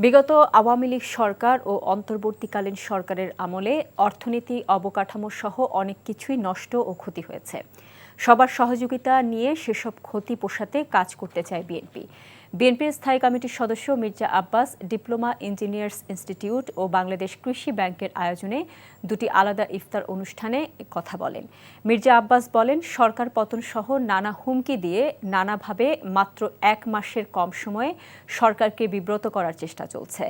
বিগত আওয়ামী লীগ সরকার ও অন্তর্বর্তীকালীন সরকারের আমলে অর্থনীতি, অবকাঠামো সহ অনেক কিছুই নষ্ট ও ক্ষতি হয়েছে। সবার সহযোগিতা নিয়ে সেসব ক্ষতি পোষাতে কাজ করতে চায় বিএনপি। বিএনপির স্থায়ী কমিটির সদস্য Mirza Abbas diploma engineers institute ও বাংলাদেশ কৃষি ব্যাংকের আয়োজনে দুটি আলাদা ইফতার অনুষ্ঠানে কথা বলেন। মির্জা আব্বাস বলেন, সরকার পতন সহ নানা হুমকি দিয়ে নানাভাবে মাত্র 1 মাসের কম সময়ে সরকারকে বিব্রত করার চেষ্টা চলছে।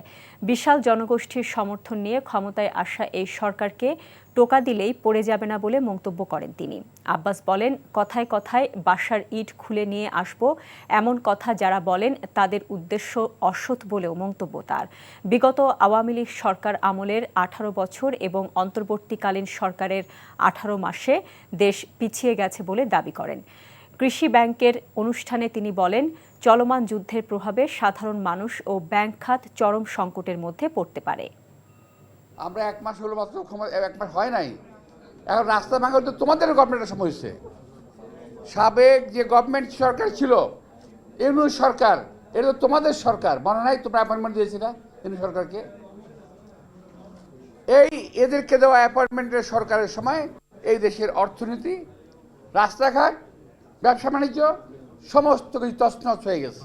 বিশাল জনগোষ্ঠীর সমর্থন নিয়ে ক্ষমতায় আসা এই সরকারকে টোকা দিলেই পড়ে যাবে না বলে মন্তব্য করেন তিনি। আব্বাস বলেন, কথায় কথায় বাসার ইট খুলে নিয়ে আসব এমন কথা যারা বলেন তাদের উদ্দেশ্য অসৎ বলেও মন্তব্য তার। বিগত আওয়ামী লীগ সরকার আমলের 18 বছর এবং অন্তর্বর্তীকালীন সরকারের 18 মাসে দেশ পিছিয়ে গেছে বলে দাবি করেন। কৃষি ব্যাংকের অনুষ্ঠানে তিনি বলেন, চলমান যুদ্ধের প্রভাবে সাধারণ মানুষ ও ব্যাংক খাত চরম সংকটের মধ্যে পড়তে পারে। আমরা 1 মাস হলো মাত্র, 1 মাস হয় নাই, এখন রাস্তা ভাঙা তো তোমাদের গভর্নমেন্টের সময় হয়েছে। সাবেক যে গভর্নমেন্ট সরকার ছিল, ইউনূস সরকার, এটা তো তোমাদের সরকার, মনে নাই? তোমরা অ্যাপয়েন্টমেন্ট দিয়েছিল ইউনূস সরকারকে। এদেরকে দেওয়া অ্যাপয়েন্টমেন্টের সরকারের সময় এই দেশের অর্থনীতি, রাস্তাঘাট, ব্যবসা বাণিজ্য সমস্ত কিছু তছনছ হয়ে গেছে।